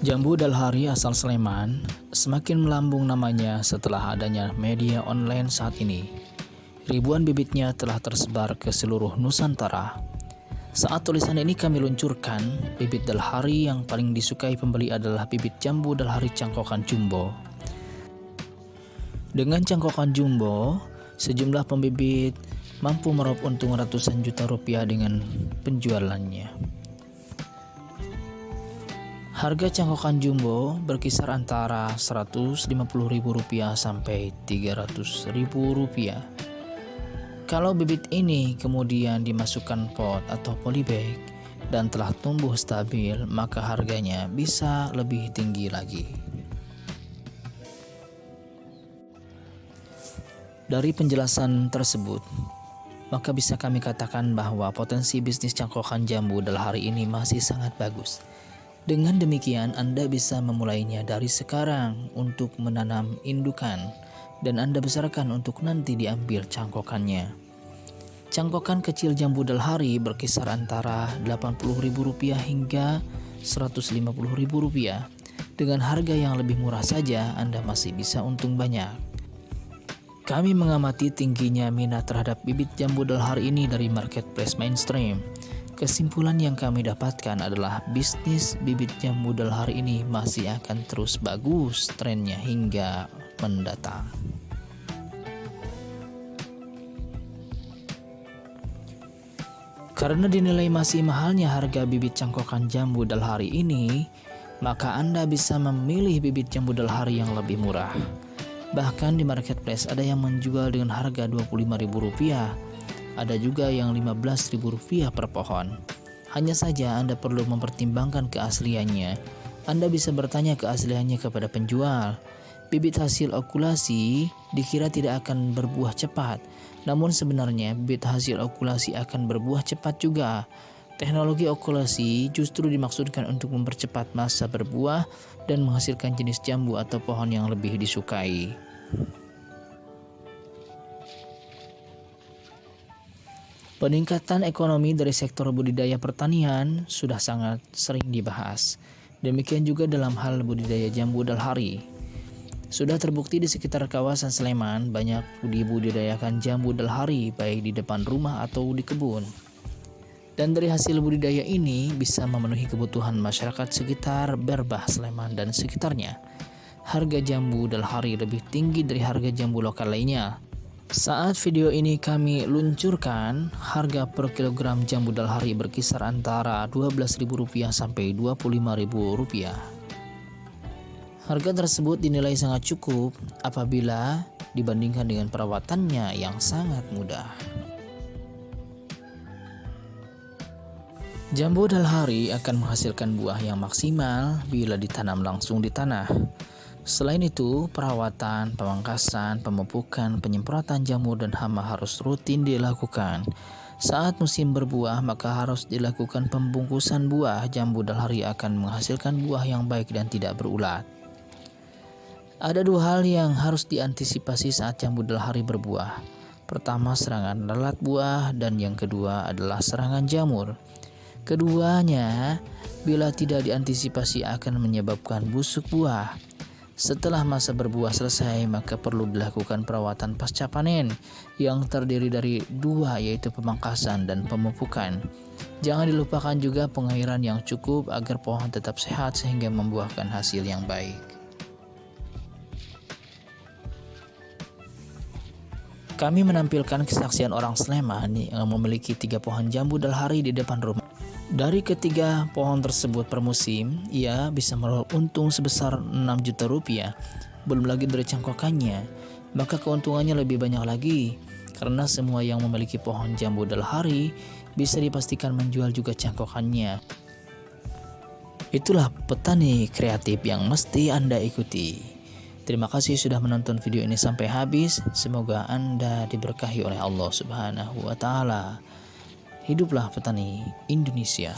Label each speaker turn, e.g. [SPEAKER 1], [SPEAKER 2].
[SPEAKER 1] Jambu dalhari asal Sleman semakin melambung namanya setelah adanya media online saat ini. Ribuan bibitnya telah tersebar ke seluruh Nusantara. Saat tulisan ini kami luncurkan, bibit dalhari yang paling disukai pembeli adalah bibit jambu dalhari cangkokan jumbo. Dengan cangkokan jumbo, sejumlah pembibit mampu meraup untung ratusan juta rupiah dengan penjualannya. Harga cangkokan jumbo berkisar antara Rp150.000 sampai Rp300.000. Kalau bibit ini kemudian dimasukkan pot atau polybag dan telah tumbuh stabil, maka harganya bisa lebih tinggi lagi. Dari penjelasan tersebut, maka bisa kami katakan bahwa potensi bisnis cangkokan jambu dalhari ini masih sangat bagus. Dengan demikian, Anda bisa memulainya dari sekarang untuk menanam indukan dan Anda besarkan untuk nanti diambil cangkokannya. Cangkokan kecil jambu dalhari berkisar antara Rp80.000 hingga Rp150.000. Dengan harga yang lebih murah saja, Anda masih bisa untung banyak. Kami mengamati tingginya minat terhadap bibit jambu dalhari ini dari marketplace mainstream. Kesimpulan yang kami dapatkan adalah bisnis bibit jambu dalhari ini masih akan terus bagus trennya hingga mendatang. Karena dinilai masih mahalnya harga bibit cangkokan jambu dalhari ini, maka Anda bisa memilih bibit jambu dalhari yang lebih murah. Bahkan di marketplace ada yang menjual dengan harga Rp25.000. Ada juga yang Rp15.000 per pohon. Hanya saja Anda perlu mempertimbangkan keasliannya. Anda bisa bertanya keasliannya kepada penjual. Bibit hasil okulasi dikira tidak akan berbuah cepat, namun sebenarnya bibit hasil okulasi akan berbuah cepat juga. Teknologi okulasi justru dimaksudkan untuk mempercepat masa berbuah dan menghasilkan jenis jambu atau pohon yang lebih disukai. Peningkatan ekonomi dari sektor budidaya pertanian sudah sangat sering dibahas. Demikian juga dalam hal budidaya jambu dalhari. Sudah terbukti di sekitar kawasan Sleman banyak dibudidayakan jambu dalhari baik di depan rumah atau di kebun. Dan dari hasil budidaya ini bisa memenuhi kebutuhan masyarakat sekitar Berbah, Sleman dan sekitarnya. Harga jambu dalhari lebih tinggi dari harga jambu lokal lainnya. Saat video ini kami luncurkan, harga per kilogram jambu dalhari berkisar antara Rp12.000 sampai Rp25.000. Harga tersebut dinilai sangat cukup apabila dibandingkan dengan perawatannya yang sangat mudah. Jambu dalhari akan menghasilkan buah yang maksimal bila ditanam langsung di tanah. Selain itu, perawatan, pemangkasan, pemupukan, penyemprotan jamur dan hama harus rutin dilakukan. Saat musim berbuah, maka harus dilakukan pembungkusan buah. Jambu dalhari akan menghasilkan buah yang baik dan tidak berulat. Ada dua hal yang harus diantisipasi saat jambu dalhari berbuah. Pertama, serangan lalat buah, dan yang kedua adalah serangan jamur. Keduanya, bila tidak diantisipasi akan menyebabkan busuk buah. Setelah masa berbuah selesai, maka perlu dilakukan perawatan pasca panen yang terdiri dari dua, yaitu pemangkasan dan pemupukan. Jangan dilupakan juga pengairan yang cukup agar pohon tetap sehat sehingga membuahkan hasil yang baik. Kami menampilkan kesaksian orang Sleman yang memiliki 3 pohon jambu dalhari di depan rumah. Dari ketiga pohon tersebut per musim, ia bisa meraup untung sebesar Rp6 juta. Belum lagi dari cangkokannya, maka keuntungannya lebih banyak lagi. Karena semua yang memiliki pohon jambu dalhari bisa dipastikan menjual juga cangkokannya. Itulah petani kreatif yang mesti Anda ikuti. Terima kasih sudah menonton video ini sampai habis. Semoga Anda diberkahi oleh Allah Subhanahu wa Ta'ala. Hiduplah petani Indonesia.